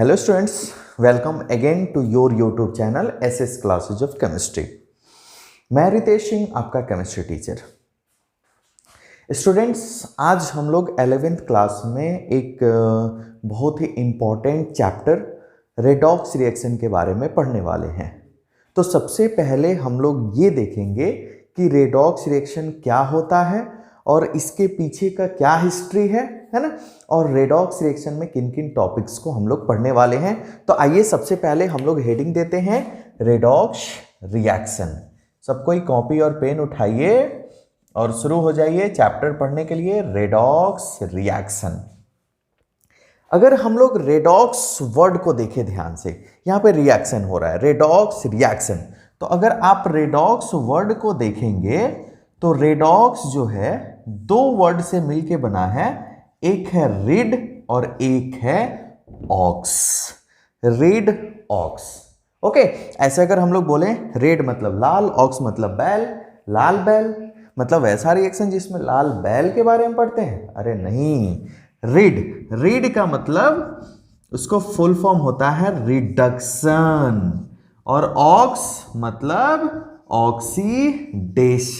Hello students, welcome again to your YouTube channel SS classes of chemistry. मैं रितेश सिंह, आपका chemistry teacher. Students, आज हम लोग 11th क्लास में एक बहुत ही इम्पॉर्टेंट चैप्टर रेडॉक्स रिएक्शन के बारे में पढ़ने वाले हैं। तो सबसे पहले हम लोग ये देखेंगे कि रेडॉक्स रिएक्शन क्या होता है और इसके पीछे का क्या हिस्ट्री है ना, और रेडॉक्स रिएक्शन में किन किन टॉपिक्स को हम लोग पढ़ने वाले हैं। तो आइए सबसे पहले हम लोग हेडिंग देते हैं रेडॉक्स रिएक्शन। सब कोई कॉपी और पेन उठाइए और शुरू हो जाइए चैप्टर पढ़ने के लिए, रेडॉक्स रिएक्शन। अगर हम लोग रेडॉक्स वर्ड को देखें ध्यान से, यहाँ पे रिएक्शन हो रहा है, रेडॉक्स रिएक्शन। तो अगर आप रेडॉक्स वर्ड को देखेंगे तो रेडॉक्स जो है दो वर्ड से मिलके बना है, एक है रिड और एक है ऑक्स। Rid aux, okay. ऐसे अगर हम लोग बोले रेड मतलब लाल, ऑक्स मतलब बैल, लाल बैल मतलब वैसा रिएक्शन जिसमें लाल बैल के बारे में पढ़ते हैं? अरे नहीं, रिड, रिड का मतलब उसको फुल फॉर्म होता है रिडक्शन, और ऑक्स मतलब ऑक्सीडेशन।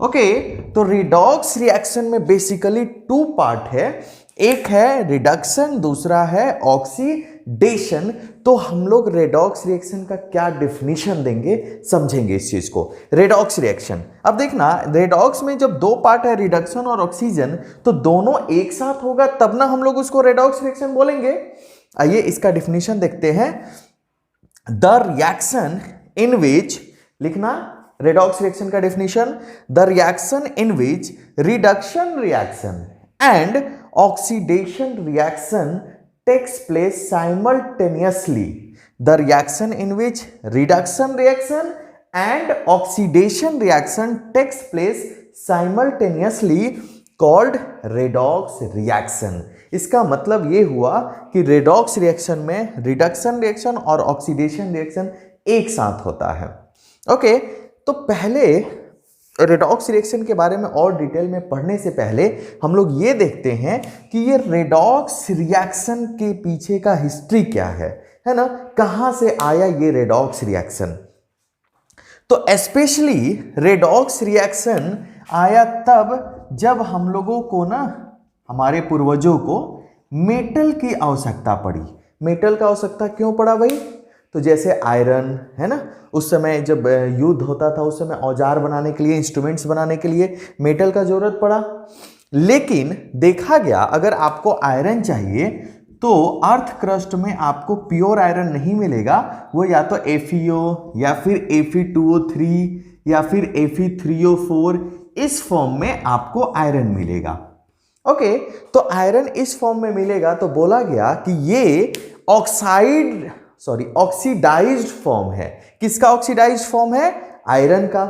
ओके, तो रिडॉक्स रिएक्शन में बेसिकली टू पार्ट है, एक है रिडक्शन, दूसरा है ऑक्सीडेशन। तो हम लोग रेडॉक्स रिएक्शन का क्या डेफिनेशन देंगे, समझेंगे इस चीज को। रेडॉक्स रिएक्शन, अब देखना, रेडॉक्स में जब दो पार्ट है रिडक्शन और ऑक्सीजन, तो दोनों एक साथ होगा तब ना हम लोग उसको रेडॉक्स रिएक्शन बोलेंगे। आइए इसका डेफिनेशन देखते हैं। द रिएक्शन इन विच, लिखना रेडॉक्स रिएक्शन का definition, the reaction in which reduction reaction and oxidation reaction takes place simultaneously. The reaction in which reduction reaction and oxidation reaction takes place simultaneously called redox reaction. इसका मतलब ये हुआ कि redox reaction में reduction reaction और oxidation reaction एक साथ होता है। ओके, तो पहले रेडॉक्स रिएक्शन के बारे में और डिटेल में पढ़ने से पहले हम लोग ये देखते हैं कि ये रेडॉक्स रिएक्शन के पीछे का हिस्ट्री क्या है ना, कहां से आया ये रेडॉक्स रिएक्शन। तो स्पेशली रेडॉक्स रिएक्शन आया तब जब हम लोगों को ना, हमारे पूर्वजों को मेटल की आवश्यकता पड़ी। मेटल का आवश्यकता क्यों पड़ा भाई? तो जैसे आयरन है ना, उस समय जब युद्ध होता था, उस समय औजार बनाने के लिए, इंस्ट्रूमेंट्स बनाने के लिए मेटल का जरूरत पड़ा। लेकिन देखा गया अगर आपको आयरन चाहिए तो अर्थ क्रस्ट में आपको प्योर आयरन नहीं मिलेगा, वो या तो FeO या फिर Fe2O3 या फिर Fe3O4, इस फॉर्म में आपको आयरन मिलेगा। ओके, तो आयरन इस फॉर्म में मिलेगा, तो बोला गया कि ये ऑक्सीडाइज्ड फॉर्म है। किसका ऑक्सीडाइज्ड फॉर्म है? आयरन का।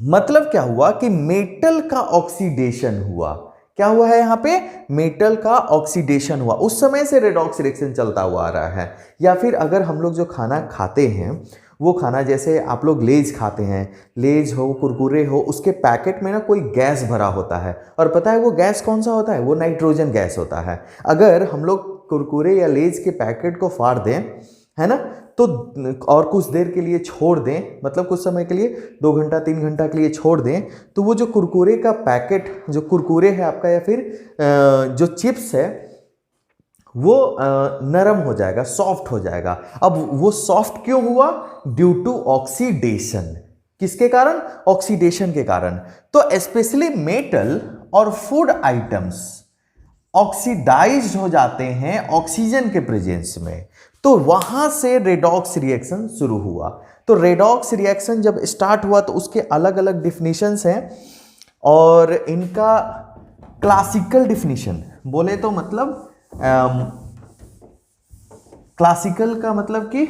मतलब क्या हुआ कि मेटल का ऑक्सीडेशन हुआ। क्या हुआ है यहां पे? मेटल का ऑक्सीडेशन हुआ। उस समय से रेडॉक्स रिएक्शन चलता हुआ आ रहा है। या फिर अगर हम लोग जो खाना खाते हैं, वो खाना जैसे आप लोग लेज खाते हैं, लेज हो, कुरकुरे हो, उसके पैकेट में ना कोई गैस भरा होता है, और पता है वो गैस कौन सा होता है? वो नाइट्रोजन गैस होता है। अगर हम लोग कुरकुरे या लेज के पैकेट को फाड़ दें, है ना, तो और कुछ देर के लिए छोड़ दें, मतलब कुछ समय के लिए, 2 घंटा 3 घंटा के लिए छोड़ दें, तो वो जो कुरकुरे का पैकेट, जो कुरकुरे है आपका या फिर जो चिप्स है, वो नरम हो जाएगा, सॉफ्ट हो जाएगा। अब वो सॉफ्ट क्यों हुआ? Due to oxidation. किसके कारण? ऑक्सीडेशन के कारण। तो स्पेशली मेटल और फूड आइटम्स ऑक्सीडाइज्ड हो जाते हैं ऑक्सीजन के प्रेजेंस में, तो वहां से रेडॉक्स रिएक्शन शुरू हुआ। तो रेडॉक्स रिएक्शन जब स्टार्ट हुआ तो उसके अलग अलग डिफिनीशंस हैं, और इनका क्लासिकल डिफिनीशन बोले तो मतलब क्लासिकल का मतलब कि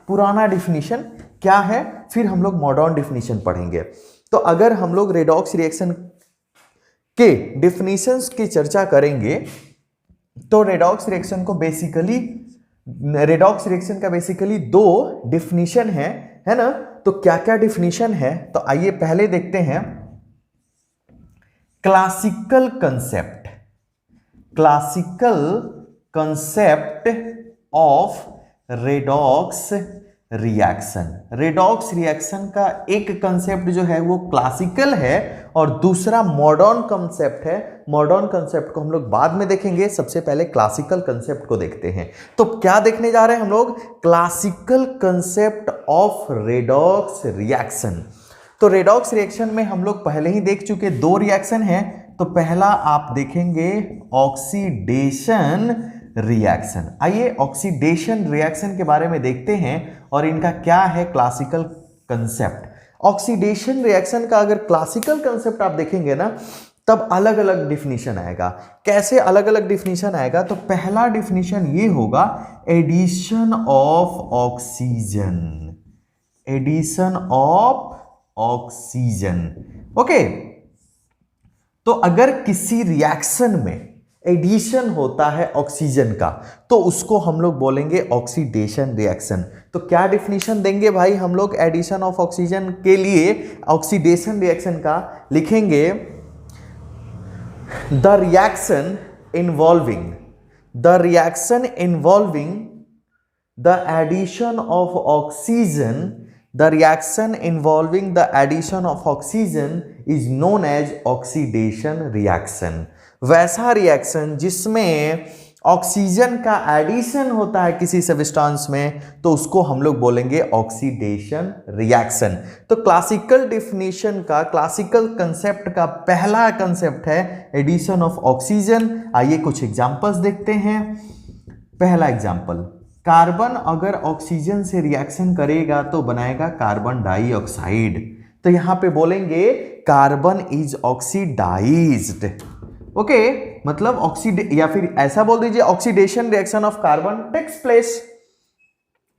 पुराना डिफिनीशन क्या है, फिर हम लोग मॉडर्न डिफिनीशन पढ़ेंगे। तो अगर हम लोग रेडॉक्स रिएक्शन के डिफिनीशंस की चर्चा करेंगे तो रेडॉक्स रिएक्शन का बेसिकली दो डिफिनीशन है ना। तो क्या क्या डिफिनीशन है, तो आइए पहले देखते हैं classical concept. Classical concept of redox reaction. Redox reaction का एक कंसेप्ट जो है वो क्लासिकल है और दूसरा मॉडर्न कंसेप्ट है। मॉडर्न कंसेप्ट को हम लोग बाद में देखेंगे, सबसे पहले क्लासिकल कंसेप्ट को देखते हैं। तो क्या देखने जा रहे हैं हम लोग? Classical concept of redox reaction. तो रेडॉक्स रिएक्शन में हम लोग पहले ही देख चुके दो रिएक्शन हैं। तो पहला आप देखेंगे ऑक्सीडेशन रिएक्शन। आइए ऑक्सीडेशन रिएक्शन के बारे में देखते हैं और इनका क्या है क्लासिकल कंसेप्ट। ऑक्सीडेशन रिएक्शन का अगर क्लासिकल कंसेप्ट आप देखेंगे ना, तब अलग अलग डिफिनीशन आएगा। कैसे अलग अलग डिफिनीशन आएगा? तो पहला डिफिनीशन ये होगा, addition of oxygen. Addition of oxygen. Okay, तो अगर किसी रिएक्शन में एडिशन होता है ऑक्सीजन का, तो उसको हम लोग बोलेंगे ऑक्सीडेशन रिएक्शन। तो क्या डिफिनीशन देंगे भाई हम लोग एडिशन ऑफ ऑक्सीजन के लिए? ऑक्सीडेशन रिएक्शन का लिखेंगे, the reaction involving the addition of oxygen, the reaction involving the addition of oxygen is known as oxidation reaction। वैसा रिएक्शन जिसमें ऑक्सीजन का एडिशन होता है किसी सब्सटेंस में, तो उसको हम लोग बोलेंगे ऑक्सीडेशन रिएक्शन। तो क्लासिकल डिफिनीशन का, क्लासिकल कंसेप्ट का पहला कंसेप्ट है एडिशन ऑफ ऑक्सीजन। आइए कुछ एग्जांपल्स देखते हैं। पहला एग्जांपल, कार्बन अगर ऑक्सीजन से रिएक्शन करेगा तो बनाएगा कार्बन डाइऑक्साइड। तो यहां पे बोलेंगे कार्बन इज ऑक्सीडाइज्ड। ओके, मतलब या फिर ऐसा बोल दीजिए oxidation reaction of carbon takes place.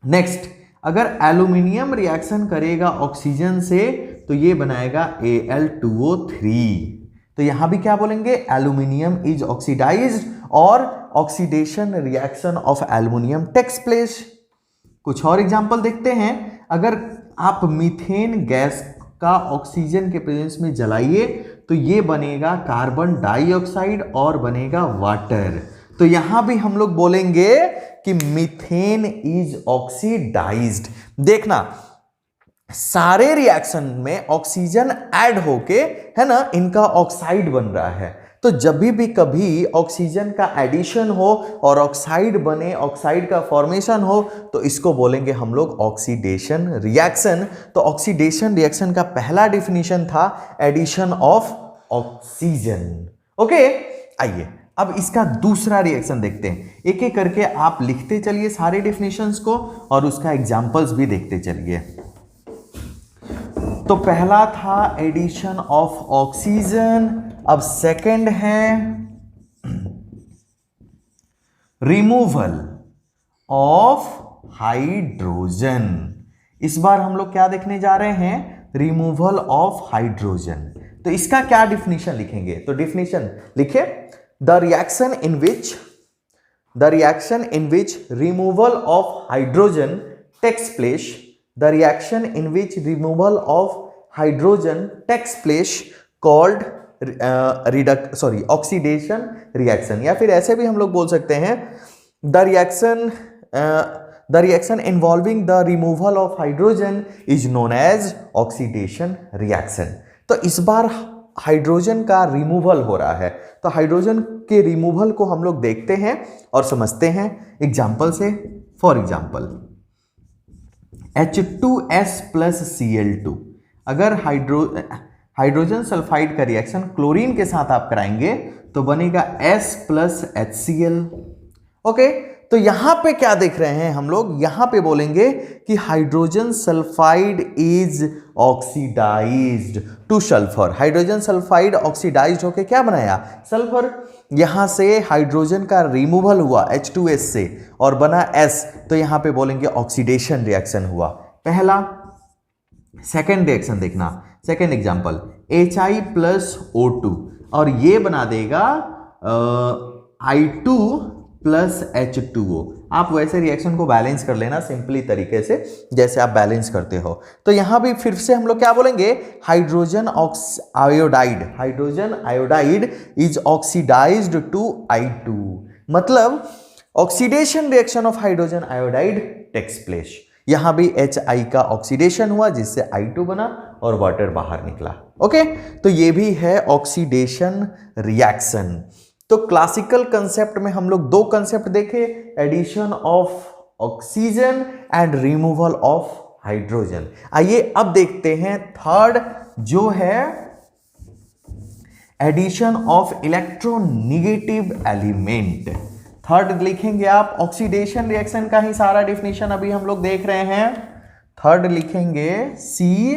Next, अगर एल्यूमिनियम रिएक्शन करेगा ऑक्सीजन से तो ये बनाएगा Al2O3। तो यहां भी क्या बोलेंगे? एल्यूमिनियम इज ऑक्सीडाइज्ड और oxidation reaction of aluminium takes place. कुछ और एग्जांपल देखते हैं। अगर आप मीथेन गैस का ऑक्सीजन के प्रेजेंस में जलाइए तो ये बनेगा कार्बन डाइऑक्साइड और बनेगा वाटर। तो यहां भी हम लोग बोलेंगे कि मीथेन इज ऑक्सीडाइज्ड। देखना, सारे रिएक्शन में ऑक्सीजन ऐड होके, है ना, इनका ऑक्साइड बन रहा है। तो जब भी कभी ऑक्सीजन का एडिशन हो और ऑक्साइड बने, ऑक्साइड का फॉर्मेशन हो, तो इसको बोलेंगे हम लोग ऑक्सीडेशन रिएक्शन। तो ऑक्सीडेशन रिएक्शन का पहला डिफिनीशन था एडिशन ऑफ ऑक्सीजन। ओके, आइए अब इसका दूसरा रिएक्शन देखते हैं। एक एक करके आप लिखते चलिए सारे डिफिनीशंस को और उसका एग्जांपल्स भी देखते चलिए। तो पहला था एडिशन ऑफ ऑक्सीजन। अब सेकंड है रिमूवल ऑफ हाइड्रोजन। इस बार हम लोग क्या देखने जा रहे हैं? Removal of hydrogen. तो इसका क्या डिफिनीशन लिखेंगे? तो डिफिनीशन लिखे, the reaction in which removal of hydrogen takes place. The reaction in which removal of hydrogen takes place called oxidation reaction। या फिर ऐसे भी हम लोग बोल सकते हैं the reaction involving the removal of hydrogen is known as oxidation reaction। तो इस बार हाइड्रोजन का रिमूवल हो रहा है। तो हाइड्रोजन के रिमूवल को हम लोग देखते हैं और समझते हैं एग्जाम्पल से। For example, H2S plus Cl2, अगर हाइड्रोजन सल्फाइड का रिएक्शन क्लोरीन के साथ आप कराएंगे तो बनेगा S प्लस HCl। ओके, तो यहां पे क्या देख रहे हैं हम लोग? यहां पे बोलेंगे कि hydrogen sulphide is oxidised to sulphur. Hydrogen sulphide oxidised होके क्या बनाया? सल्फर। यहां से हाइड्रोजन का रिमूवल हुआ H2S से और बना S, तो यहां पे बोलेंगे ऑक्सीडेशन रिएक्शन हुआ पहला। सेकेंड रिएक्शन देखना, second example, HI plus O2 और ये बना देगा I2 प्लस H2O। आप वैसे रिएक्शन को बैलेंस कर लेना सिंपली तरीके से जैसे आप बैलेंस करते हो। तो यहां भी फिर से हम लोग क्या बोलेंगे? Hydrogen iodide is oxidised to I2। मतलब oxidation reaction of hydrogen iodide takes place. यहां भी HI का ऑक्सीडेशन हुआ जिससे I2 बना और वाटर बाहर निकला। ओके, तो ये भी है ऑक्सीडेशन रिएक्शन। तो क्लासिकल कंसेप्ट में हम लोग दो कंसेप्ट देखे, addition of oxygen and removal of hydrogen. आइए अब देखते हैं थर्ड, जो है addition of electronegative element. Third लिखेंगे आप, ऑक्सीडेशन रिएक्शन का ही सारा डेफिनेशन अभी हम लोग देख रहे हैं। थर्ड लिखेंगे C,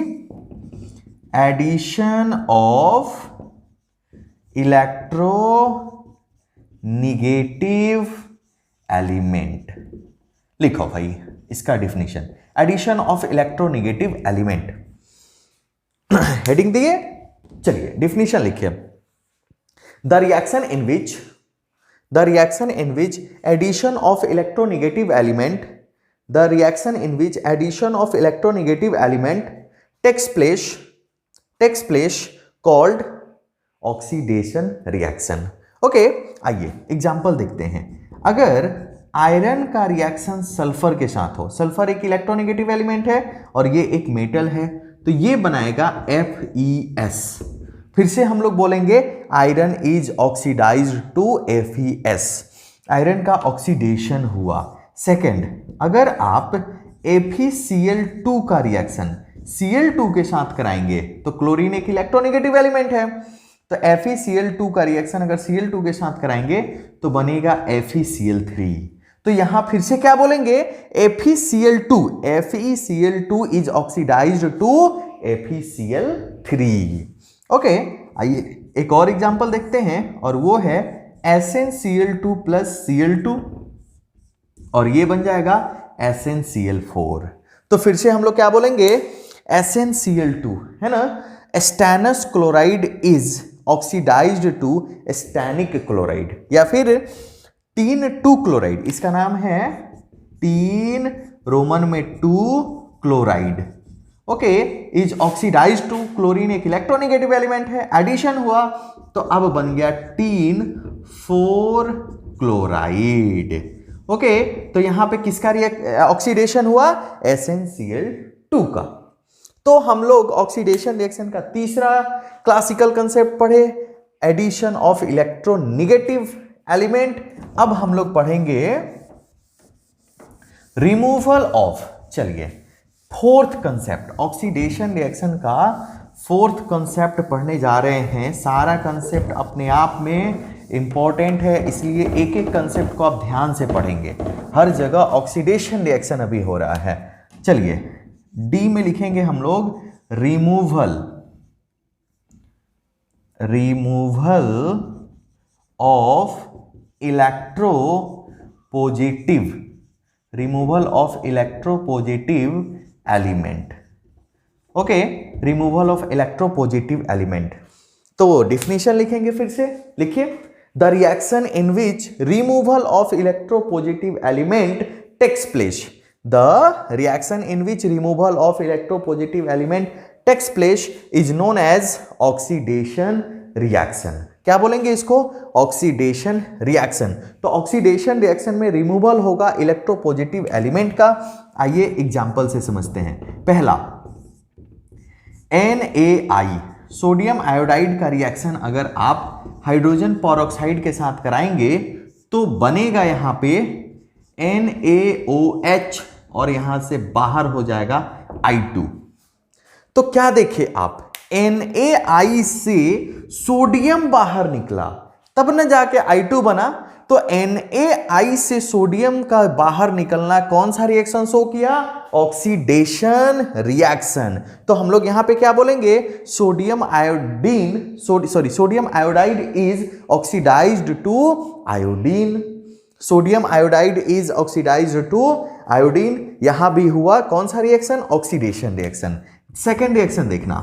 addition of electronegative element. लिखो भाई इसका definition, addition of electronegative element. Heading दिए, चलिए डेफिनेशन लिखिए। The reaction in which addition of electronegative element, the reaction in which addition of electronegative element takes place called oxidation reaction। Okay, आइए example देखते हैं। अगर आयरन का reaction sulphur के साथ हो, सल्फर एक इलेक्ट्रोनेगेटिव एलिमेंट है और ये एक मेटल है, तो ये बनाएगा FeS। फिर से हम लोग बोलेंगे iron is oxidised to FeS, iron का ऑक्सीडेशन हुआ। सेकेंड, अगर आप FeCl2 का रिएक्शन Cl2 के साथ कराएंगे, तो क्लोरीन एक इलेक्ट्रोनेगेटिव एलिमेंट है, तो FeCl2 का रिएक्शन अगर Cl2 के साथ कराएंगे तो बनेगा FeCl3। तो यहां फिर से क्या बोलेंगे, FeCl2 is oxidised to FeCl3। Okay, आइए एक और एग्जांपल देखते हैं और वो है SnCl2 प्लस Cl2 और ये बन जाएगा SnCl4। तो फिर से हम लोग क्या बोलेंगे, SnCl2 है ना, stannous chloride is oxidised to stannic chloride, या फिर 3,2 क्लोराइड, इसका नाम है 3 रोमन में 2 chloride. Okay, is oxidised to, chlorine एक इलेक्ट्रोनेगेटिव एलिमेंट है, एडिशन हुआ तो अब बन गया 3,4 क्लोराइड। ओके, तो यहां पे किसका ऑक्सीडेशन हुआ, SnCl2 का। तो हम लोग ऑक्सीडेशन रिएक्शन का तीसरा क्लासिकल कंसेप्ट पढ़े, एडिशन ऑफ इलेक्ट्रोनेगेटिव एलिमेंट। अब हम लोग पढ़ेंगे रिमूवल ऑफ। चलिए फोर्थ कंसेप्ट, ऑक्सीडेशन रिएक्शन का फोर्थ कंसेप्ट पढ़ने जा रहे हैं। सारा कंसेप्ट अपने आप में इंपॉर्टेंट है, इसलिए एक एक कंसेप्ट को आप ध्यान से पढ़ेंगे। हर जगह ऑक्सीडेशन रिएक्शन अभी हो रहा है। चलिए डी में लिखेंगे हम लोग removal of electropositive element. Okay, removal of electropositive element. तो डिफिनेशन लिखेंगे, फिर से लिखिए, the reaction in which removal of electropositive element takes place. The reaction in which removal of electropositive element takes place is known as oxidation reaction. क्या बोलेंगे इसको, oxidation reaction. तो oxidation reaction में रिमूवल होगा इलेक्ट्रोपॉजिटिव एलिमेंट का। आइए example से समझते हैं। पहला, NaI सोडियम आयोडाइड का रिएक्शन अगर आप हाइड्रोजन पेरोक्साइड के साथ कराएंगे तो बनेगा यहां पे NaOH और यहां से बाहर हो जाएगा I2। तो क्या देखे आप, NaI से सोडियम बाहर निकला तब न जाके I2 बना। तो NaI से सोडियम का बाहर निकलना कौन सा रिएक्शन शो किया, ऑक्सीडेशन रिएक्शन। तो हम लोग यहां पे क्या बोलेंगे, sodium iodide is oxidised to iodine. Sodium iodide is oxidised to iodine. यहां भी हुआ कौन सा reaction, oxidation reaction. Second reaction देखना,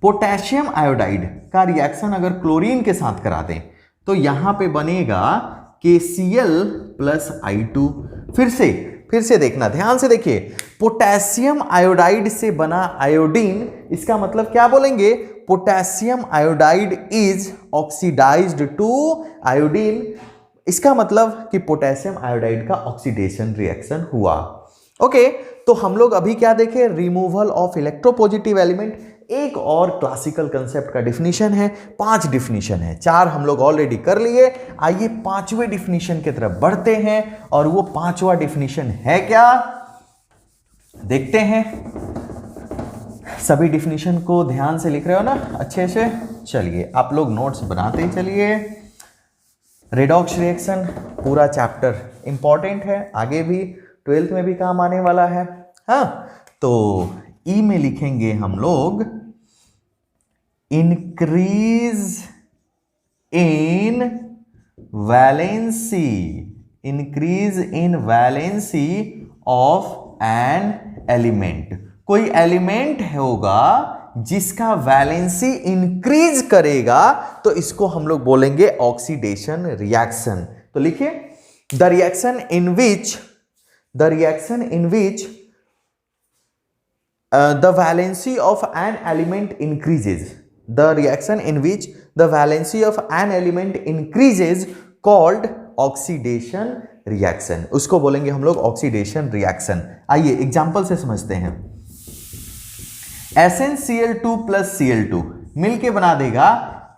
पोटेशियम आयोडाइड का रिएक्शन अगर क्लोरीन के साथ करा दें तो यहां पे बनेगा KCl प्लस I2। फिर से देखना, ध्यान से देखिए, पोटेशियम आयोडाइड से बना आयोडीन, इसका मतलब क्या बोलेंगे, potassium iodide is oxidised to iodine. इसका मतलब कि पोटेशियम आयोडाइड का ऑक्सीडेशन रिएक्शन हुआ। ओके, तो हम लोग अभी क्या देखें, रिमूवल ऑफ इलेक्ट्रोपॉजिटिव एलिमेंट। एक और क्लासिकल कंसेप्ट का डिफिनीशन है, 5 डिफिनीशन है, 4 हम लोग ऑलरेडी कर लिए। आइए 5वें डिफिनीशन की तरफ बढ़ते हैं, और वो 5वां डिफिनीशन है क्या, देखते हैं। सभी डिफिनीशन को ध्यान से लिख रहे हो ना अच्छे से? चलिए आप लोग नोट्स बनाते चलिए। रेडॉक्स रिएक्शन पूरा चैप्टर इंपॉर्टेंट है, आगे भी 12th में भी काम आने वाला है। हाँ, तो ई में लिखेंगे हम लोग increase in valency, increase in valency of an element. कोई एलिमेंट होगा जिसका वैलेंसी इंक्रीज करेगा, तो इसको हम लोग बोलेंगे ऑक्सीडेशन रिएक्शन। तो लिखिए, the reaction in which the valency of an element increases, the reaction in which the valency of an element increases called oxidation reaction, उसको बोलेंगे हम लोग ऑक्सीडेशन रिएक्शन। आइए एग्जांपल से समझते हैं। SnCl2 प्लस Cl2 मिलके बना देगा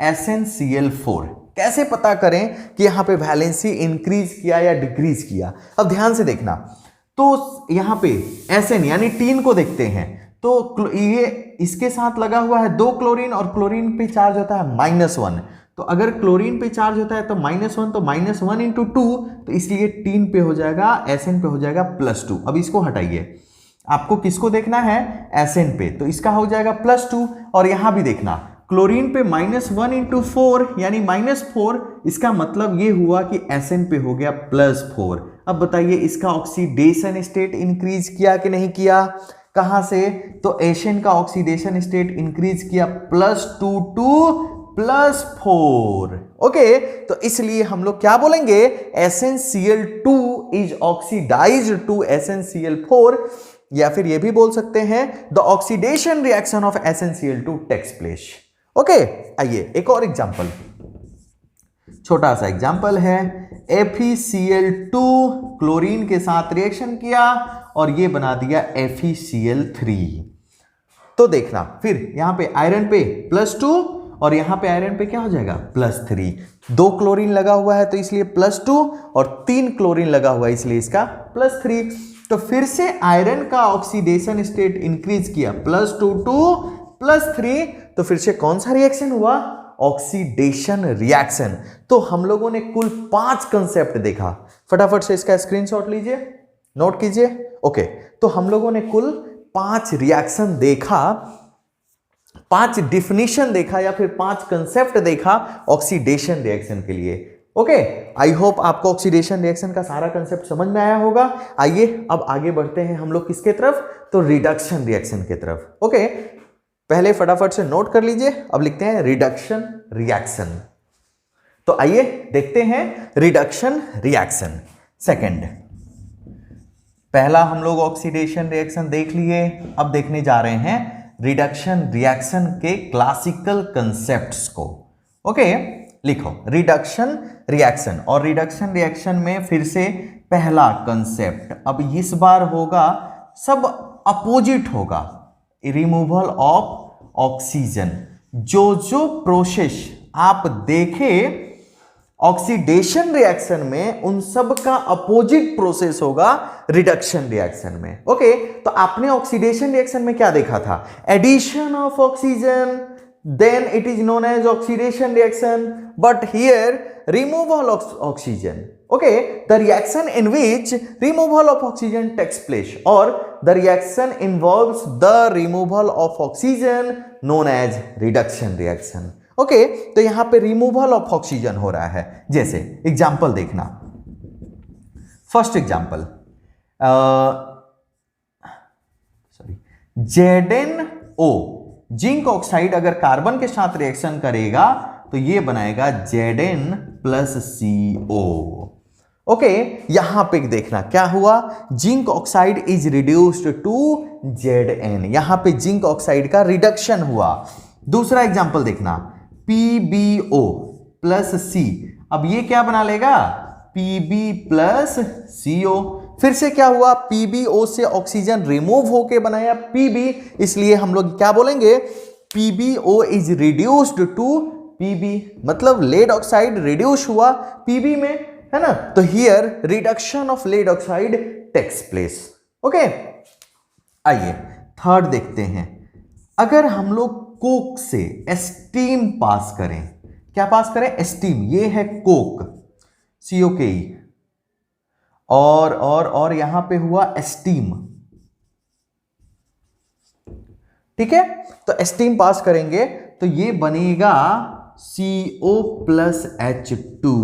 SnCl4। कैसे पता करें कि यहां पे वैलेंसी इंक्रीज किया या डिक्रीज किया? अब ध्यान से देखना, तो यहां पे Sn यानी टीन को देखते हैं, तो ये इसके साथ लगा हुआ है 2 क्लोरीन, और क्लोरीन पे चार्ज होता है -1। तो अगर क्लोरीन पे चार्ज होता है तो -1, तो -1 इंटू 2, तो इसलिए टीन पे हो जाएगा, Sn पे हो जाएगा +2। अब इसको हटाइए, आपको किसको देखना है? Sn पे, तो इसका हो जाएगा +2। और यहां भी देखना, क्लोरीन पे -1 इंटू 4 यानी -4, इसका मतलब ये हुआ कि Sn पे हो गया +4। अब बताइए इसका ऑक्सीडेशन स्टेट इंक्रीज किया कि नहीं किया? कहां से? तो Sn का ऑक्सीडेशन स्टेट इंक्रीज किया +2 टू +4। ओके, तो इसलिए हम लोग क्या बोलेंगे? SnCl2 is oxidised to SnCl4, या फिर ये भी बोल सकते हैं the oxidation reaction of SnCl2 takes place. Okay, आइए एक और एग्जांपल, छोटा सा एग्जांपल है। FeCl2 क्लोरीन के साथ रिएक्शन किया और ये बना दिया FeCl3। तो देखना, फिर यहां पे आयरन पे +2 और यहां पे आयरन पे क्या हो जाएगा? +3। 2 क्लोरीन लगा हुआ है तो इसलिए +2, और 3 क्लोरीन लगा हुआ है इसलिए इसका +3। तो फिर से आयरन का ऑक्सीडेशन स्टेट इंक्रीज किया +2 टू +3, तो फिर से कौन सा रिएक्शन हुआ? Oxidation reaction. तो हम लोगों ने कुल 5 कंसेप्ट देखा। फटाफट से इसका स्क्रीनशॉट लीजिए, नोट कीजिए। ओके, तो हम लोगों ने कुल 5 रिएक्शन देखा, 5 डिफिनीशन देखा, या फिर 5 कंसेप्ट देखा ऑक्सीडेशन रिएक्शन के लिए। ओके, आई होप आपको ऑक्सीडेशन रिएक्शन का सारा कंसेप्ट समझ में आया होगा। आइए अब आगे बढ़ते हैं हम लोग किसके तरफ? तो रिडक्शन रिएक्शन की तरफ। ओके, पहले फटाफट से नोट कर लीजिए, अब लिखते हैं रिडक्शन रिएक्शन। तो आइए देखते हैं रिडक्शन रिएक्शन। सेकंड, पहला हम लोग ऑक्सीडेशन रिएक्शन देख लिए, अब देखने जा रहे हैं रिडक्शन रिएक्शन के क्लासिकल कंसेप्ट्स को। ओके, लिखो रिडक्शन रिएक्शन, और रिडक्शन रिएक्शन में फिर से पहला कंसेप्ट, अब इस बार होगा सब अपोजिट होगा, रिमूवल ऑफ ऑक्सीजन। जो प्रोसेस आप देखें ऑक्सीडेशन रिएक्शन में, उन सब का अपोजिट प्रोसेस होगा रिडक्शन रिएक्शन में। ओके, तो आपने ऑक्सीडेशन रिएक्शन में क्या देखा था? Addition of oxygen, then it is known as oxidation reaction, but here removal of oxygen. Okay, the reaction in which removal of oxygen takes place, or the reaction involves the removal of oxygen known as reduction reaction. Okay, तो यहां पे removal of oxygen हो रहा है। जैसे example देखना, first example ZnO, zinc oxide अगर carbon के साथ रिएक्शन करेगा तो ये बनाएगा Zn प्लस CO। ओके, यहां पे देखना क्या हुआ, zinc oxide is reduced to Zn, यहां पे जिंक ऑक्साइड का रिडक्शन हुआ। दूसरा एग्जांपल देखना, PbO प्लस C, अब ये क्या बना लेगा? Pb plus CO। फिर से क्या हुआ, PbO से ऑक्सीजन रिमूव होके बनाया Pb, इसलिए हम लोग क्या बोलेंगे, PbO is reduced to Pb, मतलब लेड ऑक्साइड रिड्यूस हुआ Pb में, है ना। तो here reduction of lead oxide takes place. Okay, आइए थर्ड देखते हैं। अगर हम लोग कोक से स्टीम पास करें, क्या पास करें, स्टीम, ये है कोक COKE, और यहां पे हुआ स्टीम, ठीक है। तो स्टीम पास करेंगे तो ये बनेगा CO प्लस H2,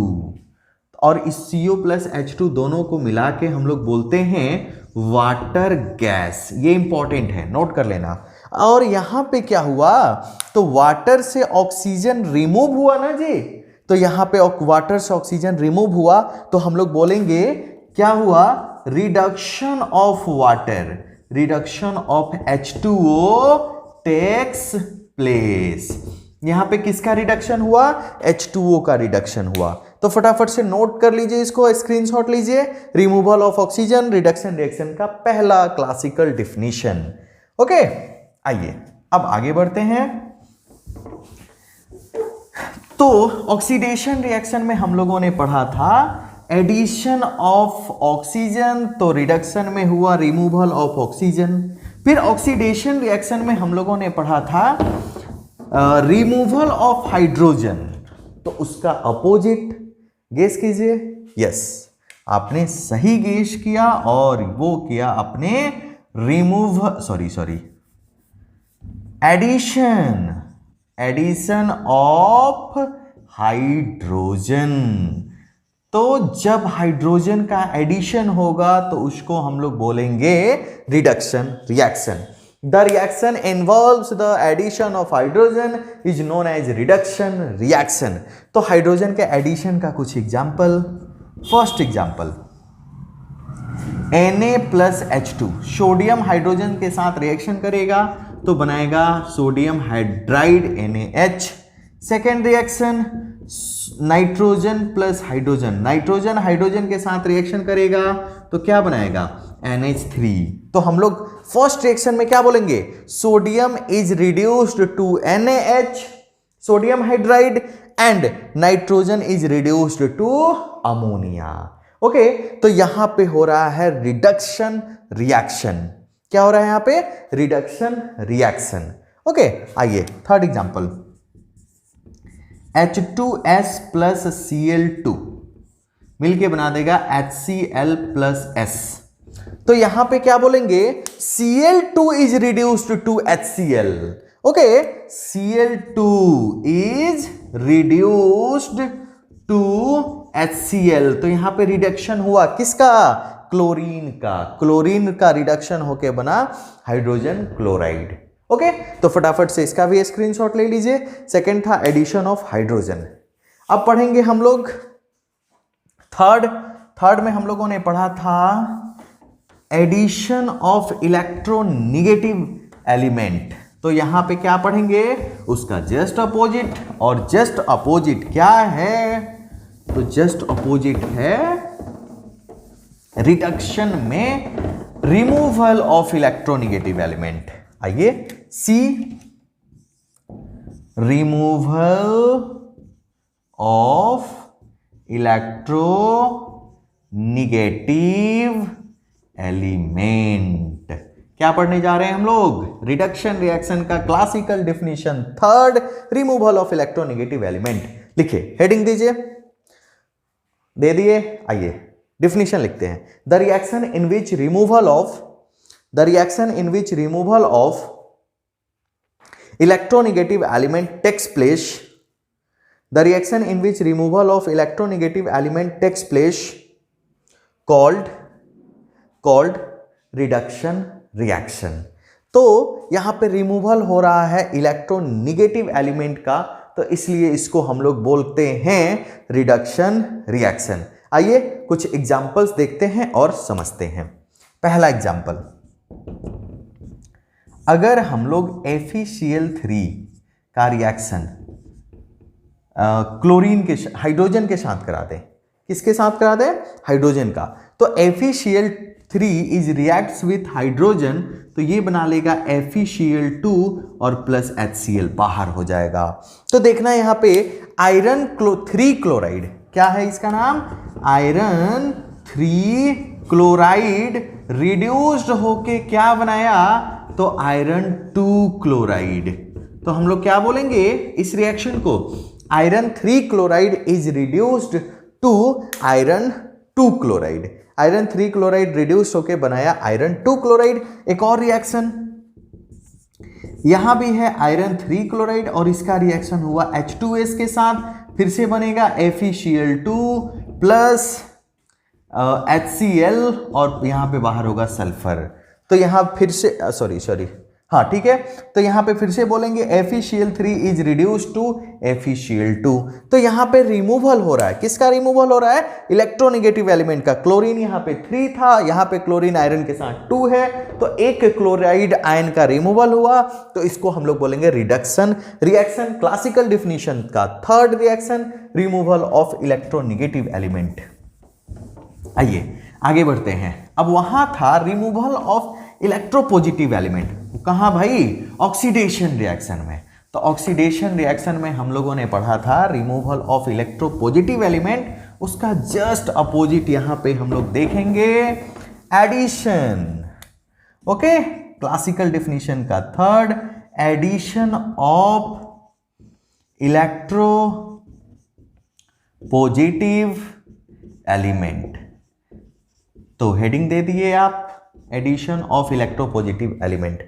और इस CO प्लस H2 दोनों को मिला के हम लोग बोलते हैं वाटर गैस। ये इंपॉर्टेंट है, नोट कर लेना। और यहां पे क्या हुआ, तो वाटर से ऑक्सीजन रिमूव हुआ ना जी, तो यहां पे वाटर से ऑक्सीजन रिमूव हुआ, तो हम लोग बोलेंगे क्या हुआ, reduction of water, reduction of H2O takes place. यहां पे किसका रिडक्शन हुआ, H2O का रिडक्शन हुआ। तो फटाफट से नोट कर लीजिए, इसको स्क्रीनशॉट लीजिए। Removal of oxygen reduction reaction का पहला क्लासिकल डिफिनीशन। ओके, आइए अब आगे बढ़ते हैं। तो ऑक्सीडेशन रिएक्शन में हम लोगों ने पढ़ा था एडिशन ऑफ ऑक्सीजन, तो रिडक्शन में हुआ रिमूवल ऑफ ऑक्सीजन। फिर ऑक्सीडेशन रिएक्शन में हम लोगों ने पढ़ा था रिमूवल ऑफ हाइड्रोजन, तो उसका अपोजिट गेस कीजिए। यस, आपने सही गेस किया, और वो किया आपने एडिशन ऑफ हाइड्रोजन। तो जब हाइड्रोजन का एडिशन होगा तो उसको हम लोग बोलेंगे reduction reaction. The reaction involves the addition of hydrogen is known as reduction reaction. तो हाइड्रोजन के एडिशन का कुछ example. First example, Na plus H2, sodium hydrogen के साथ रिएक्शन करेगा तो बनाएगा sodium hydride NaH। Second reaction, nitrogen plus hydrogen, nitrogen hydrogen के साथ रिएक्शन करेगा तो क्या बनाएगा, NH3। तो हम लोग फर्स्ट रिएक्शन में क्या बोलेंगे, sodium is reduced to NaH, sodium hydride, and nitrogen is reduced to ammonia. Okay, तो यहां पे हो रहा है रिडक्शन रिएक्शन। क्या हो रहा है यहां पे, रिडक्शन रिएक्शन। ओके, आइए third example, H2S plus Cl2 मिलके बना देगा HCl प्लस S। तो यहां पे क्या बोलेंगे, Cl2 is reduced to HCl। Okay, Cl2 is reduced to HCl। तो यहां पे रिडक्शन हुआ किसका, क्लोरीन का, क्लोरीन का रिडक्शन होके बना हाइड्रोजन क्लोराइड। ओके, तो फटाफट से इसका भी स्क्रीनशॉट ले लीजिए। सेकंड था एडिशन ऑफ हाइड्रोजन। अब पढ़ेंगे हम लोग थर्ड में हम लोगों ने पढ़ा था एडिशन ऑफ इलेक्ट्रोनिगेटिव एलिमेंट। तो यहां पे क्या पढ़ेंगे, उसका जस्ट अपोजिट, और जस्ट अपोजिट क्या है, तो जस्ट अपोजिट है रिडक्शन में रिमूवल ऑफ इलेक्ट्रोनिगेटिव एलिमेंट। आइए, सी रिमूवल ऑफ इलेक्ट्रोनिगेटिव एलिमेंट। क्या पढ़ने जा रहे हैं हम लोग, रिडक्शन रिएक्शन का classical definition third, removal of electronegative element. लिखिए, हेडिंग दीजिए, दे दिए। आइए डिफिनीशन लिखते हैं। The reaction in which removal of electronegative element takes place, the reaction in which removal of electronegative element takes place called reduction reaction। तो यहां पे removal हो रहा है इलेक्ट्रोनिगेटिव एलिमेंट का, तो इसलिए इसको हम लोग बोलते हैं रिडक्शन रिएक्शन। आइए कुछ एग्जांपल्स देखते हैं और समझते हैं। पहला एग्जांपल, अगर हम लोग FeCl3 का रिएक्शन क्लोरीन के हाइड्रोजन के साथ करा दें, किसके साथ करा दे, हाइड्रोजन का। तो FeCl3 is reacts with hydrogen, तो ये बना लेगा FeCl2 और प्लस HCl बाहर हो जाएगा। तो देखना यहां पे आयरन 3 क्लोराइड, क्या है इसका नाम, आयरन 3 क्लोराइड रिड्यूस्ड होके क्या बनाया, तो आयरन 2 क्लोराइड। तो हम लोग क्या बोलेंगे इस रिएक्शन को, iron 3 chloride is reduced to iron 2 chloride. Iron 3 chloride reduce होके बनाया आयरन 2 क्लोराइड। एक और रिएक्शन यहां भी है आयरन 3 क्लोराइड और इसका रिएक्शन हुआ H2S के साथ, फिर से बनेगा FeCl2 प्लस HCl और यहां पे बाहर होगा सल्फर। तो यहां फिर से सॉरी हाँ ठीक है, तो यहां पे फिर से बोलेंगे FeCl3 is reduce to FeCl2। तो यहां पे रिमूवल हो रहा है, किसका रिमूवल हो रहा है, इलेक्ट्रोनेगेटिव एलिमेंट का। क्लोरीन यहां पे 3 था, यहां पे क्लोरीन आयरन के साथ 2 है, तो एक क्लोराइड आयन का रिमूवल हुआ, तो इसको हम लोग बोलेंगे रिडक्शन रिएक्शन। क्लासिकल डिफिनीशन का third reaction, removal of electronegative element. आइए आगे बढ़ते हैं। अब वहां था रिमूवल ऑफ इलेक्ट्रोपॉजिटिव एलिमेंट, कहां भाई, ऑक्सीडेशन रिएक्शन में। तो ऑक्सीडेशन रिएक्शन में हम लोगों ने पढ़ा था रिमूवल ऑफ इलेक्ट्रोपॉजिटिव एलिमेंट, उसका जस्ट अपोजिट यहां पे हम लोग देखेंगे एडिशन। ओके, क्लासिकल डिफिनीशन का third, addition of electropositive element. तो हेडिंग दे दिए आप, एडिशन ऑफ इलेक्ट्रोपॉजिटिव एलिमेंट।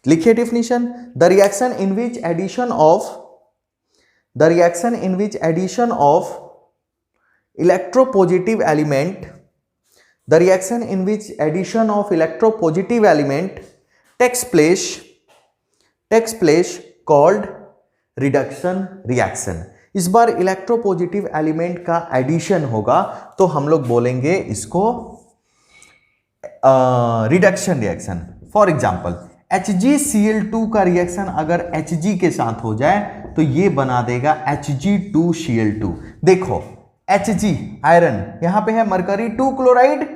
लिखिए definition, the reaction in which addition of electropositive element, the reaction in which addition of electropositive element takes place called reduction reaction. इस बार electropositive element का addition होगा, तो हम लोग बोलेंगे इसको reduction reaction. For example HgCl2 का रिएक्शन अगर Hg के साथ हो जाए तो ये बना देगा Hg2Cl2। देखो Hg आयरन, यहां पे है मरकरी 2 क्लोराइड,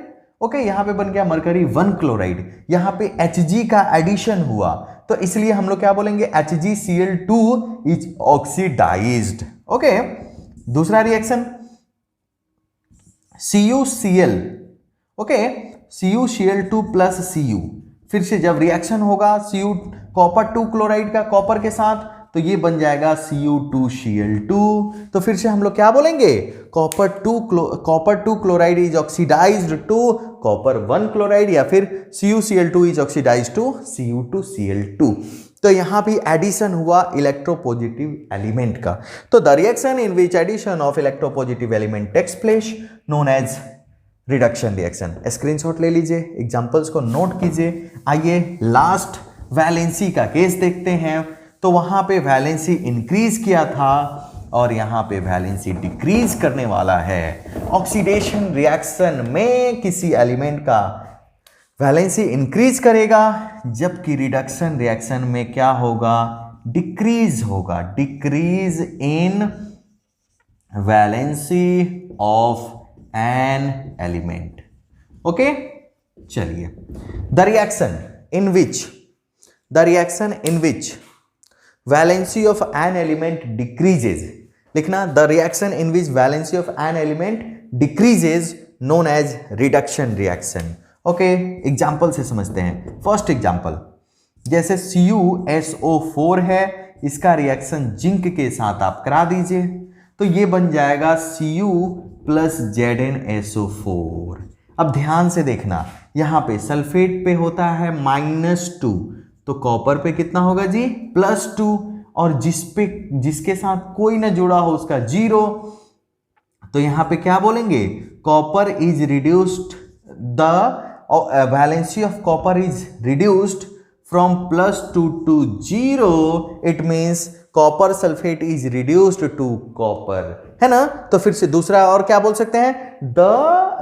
ओके, यहां पे बन गया मरकरी 1 क्लोराइड, यहां पे Hg का एडिशन हुआ, तो इसलिए हम लोग क्या बोलेंगे, HgCl2 इज ऑक्सीडाइज्ड। ओके, दूसरा reaction CuCl, okay, CuCl2 plus Cu, फिर से जब रिएक्शन होगा Cu कॉपर 2 क्लोराइड का कॉपर के साथ, तो ये बन जाएगा Cu2Cl2। तो फिर से हम लोग क्या बोलेंगे, copper 2 chloride is oxidised to copper 1 chloride, या फिर CuCl2 is oxidised to Cu2Cl2। तो यहां भी एडिशन हुआ इलेक्ट्रोपॉजिटिव एलिमेंट का। तो the reaction in which addition of electropositive element takes place known as reduction reaction. Screenshot ले लीजिए, एग्जांपल्स को नोट कीजिए। आइए लास्ट वैलेंसी का केस देखते हैं। तो वहां पे वैलेंसी इंक्रीज किया था और यहां पे वैलेंसी डिक्रीज करने वाला है। ऑक्सीडेशन रिएक्शन में किसी एलिमेंट का वैलेंसी इंक्रीज करेगा, जबकि रिडक्शन रिएक्शन में क्या होगा, डिक्रीज होगा, decrease in valency of an element. Okay, चलिए, the reaction in which valency of an element decreases, लिखना, the reaction in which valency of an element decreases known as reduction reaction. Okay, example से समझते हैं। First example, जैसे CuSO4 है, इसका reaction zinc के साथ आप करा दीजिए, तो ये बन जाएगा Cu प्लस ZnSO4। अब ध्यान से देखना, यहां पे सल्फेट पे होता है -2, तो कॉपर पे कितना होगा जी, +2, और जिसके साथ कोई ना जुड़ा हो उसका 0, तो यहां पे क्या बोलेंगे, copper is reduced, the valency of copper is reduced from +2 to 0, it means copper sulphate is reduced to copper, है ना। तो फिर से दूसरा और क्या बोल सकते हैं, the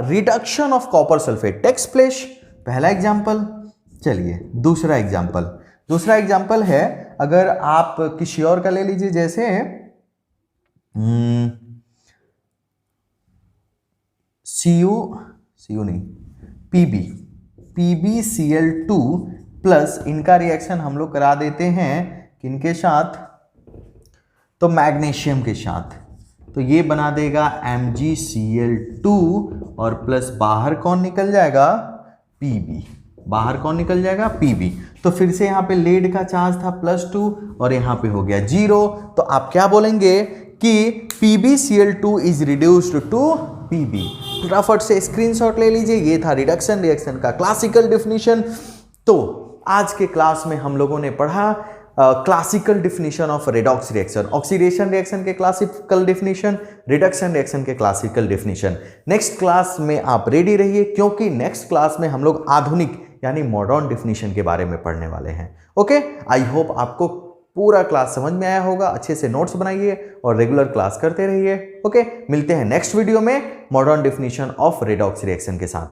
reduction of copper sulphate takes place. पहला एग्जांपल। चलिए दूसरा एग्जांपल है, अगर आप किसी और का ले लीजिए, जैसे Cu नहीं, PbCl2 प्लस इनका रिएक्शन हम लोग करा देते हैं किनके साथ, तो मैग्नीशियम के साथ, तो ये बना देगा MgCl2 और प्लस बाहर कौन निकल जाएगा, Pb, बाहर कौन निकल जाएगा, Pb। तो फिर से यहाँ पे लेड का चार्ज था +2 और यहाँ पे हो गया 0, तो आप क्या बोलेंगे कि PbCl2 is reduced to Pb। फटाफट से स्क्रीनशॉट ले लीजिए, ये था रिडक्शन रिएक्शन का क्लासिकल डिफिनीशन। तो आज के क्लास में हम लोगों ने पढ़ा classical definition of redox reaction, oxidation reaction के क्लासिकल डिफिनीशन, रिडक्शन रिएक्शन के क्लासिकल डिफिनीशन। नेक्स्ट क्लास में आप रेडी रहिए, क्योंकि नेक्स्ट क्लास में हम लोग आधुनिक यानी मॉडर्न डिफिनीशन के बारे में पढ़ने वाले हैं। ओके, आई होप आपको पूरा क्लास समझ में आया होगा। अच्छे से नोट्स बनाइए और रेगुलर क्लास करते रहिए। ओके, मिलते हैं नेक्स्ट वीडियो में modern definition of redox reaction के साथ।